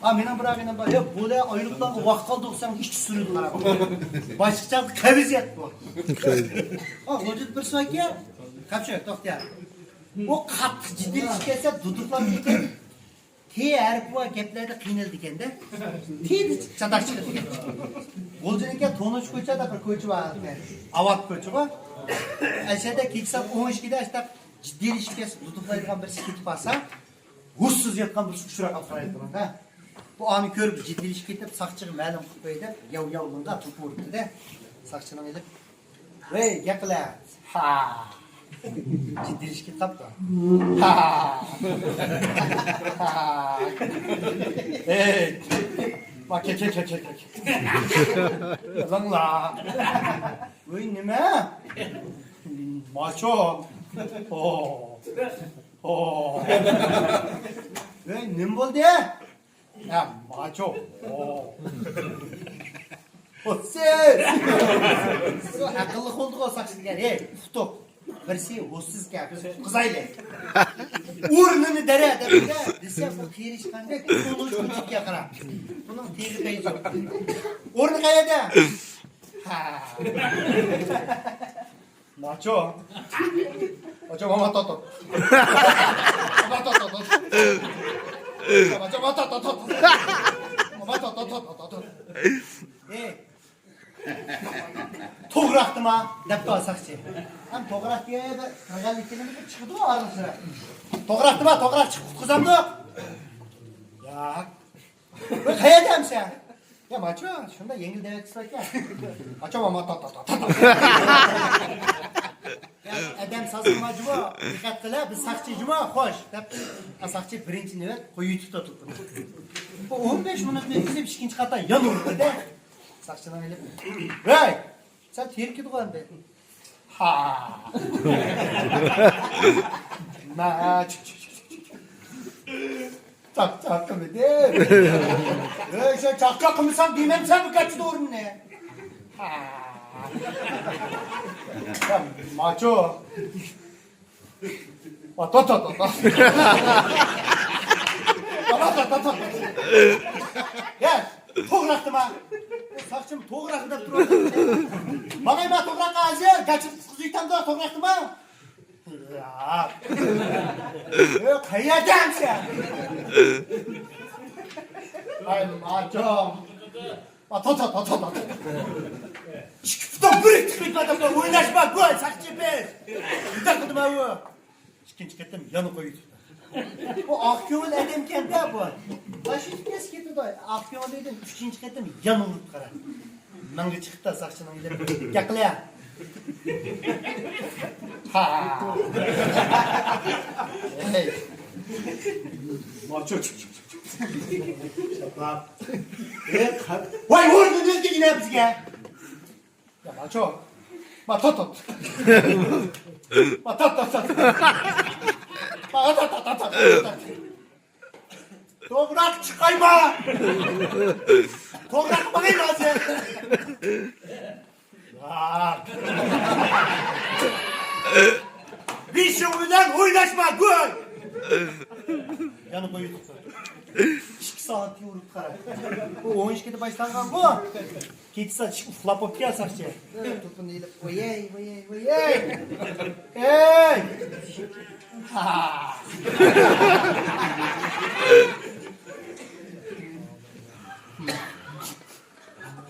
Ha beni bırakın bak. Ya böyle aylıktan vakit kaldı sen hiç sürüdü bana. Başlıkça kaviziyet bu. Ha vücut bir soyki. Kapşak doktor. O kat ciddi ilişkisi duduklandı ekan. Her bu gaplerde qiynaldi ekanda. Tez chadaq chiqdi ekan. Bo'ljanga to'nish ko'chada bir ko'cha bor ekan. Avat ko'cha bor. Aşağıda keksa 12'de işte ciddi ilişkisi duduklaydigan birisi ketib qolsa, hushsiz yotgan birisi uchrab qoladi ha. Bu anı ko'rib ciddi ilişki ketib, saqchiga ma'lum qilib qo'ydi. Yav bunda to'p urdi-da. Saqchining elib, "Ey, gaplar." Ha. Ciddi ilişki kaptı. Ha. Hey. Bak ke. Lan la. Oy nima? Macho. Oh. Ey nim bo'ldi? Ya macho. O sen. Akıllı oldu o saçlar. Hey, tutup. Birisi hushsiz gap, qizayli. O'rnini darada bilsa, desa bu qiyirishganda ko'ngil ko'chikka qarab. Buning tegi tegi yo'q. O'rni qayerda? Ha. Macho. Macho mama toto. Mama toto. Macho mama toto. Mama toto. Hey. To'g'raqdimi deb qo'ysaqchi. Ham to'g'raq deb qilganlikini chiqdi arasida. To'g'raqdimi? To'g'raq chiqib qutqizamdi. Ya. Bu qayerdam sen? Ya macho, shunda yengil demakchi ekan. Macho mama toto. Ya adam sazmajmo, diqqat qila, biz saqchijmo, xo'sh, deb saqchi birinchi navbat qo'yib yutib turibdi. Bu 15 minutni izlab ikkinchi qatdan yonurdi-da. Saqchidan elib. Hey! Sen terkid qo'yandi. Ha. Ma. Çak qildi. Ey sen çak qilmasan demamsan bu kaçdi o'rinni. Ha. Ya macho. Toto. Toto. Ya, to'g'raqdimi? Saqchim to'g'raq deb turibdi. Mana men to'g'raqqa hozir gachib qiziytamda to'g'raqdimi? Ya. Qayerdan sen? Ay macho. Toto. Çıkıp bir tıklıkmadan da oynaşma gol sakçı pes. Bir dakika bu. İkinci kettim yanı koydu. Bu Akyol edem kendi bu. Başı kes gitti da Akyol dedim üçüncü kettim yanı vurup kara. Mangı çıktı sakçının ileri. Yaklaya. Ha. Hey. Maço çık. Vay vurdu düzgün yine bizge. Ya maço. Tot. Tot. Toprak çıkayma. Toprak bakayım lazım. Bir şovundan oynaşma gol. Yanı boyu tuttu. 2 saat yorup kara. Bu 12'de başlangan bu. 2 saat uflap op gel sakçı. Topunu elip oyey. Hey! Ha!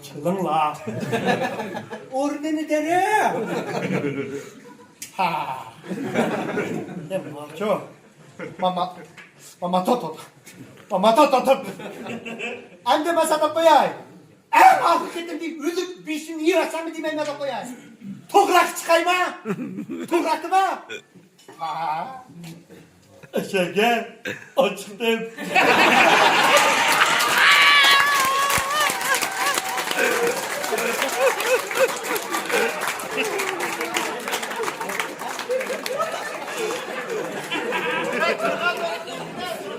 Çılın la. Ordeni dere. Ha! Ne maço? Mama toto. Anne masada koyay. En altı kedim deyip ölüp bir işini yıraksam mı diyeyim elime koyay. Toprak çıkayma. Toprak mı? Ha. Gel. Açtım.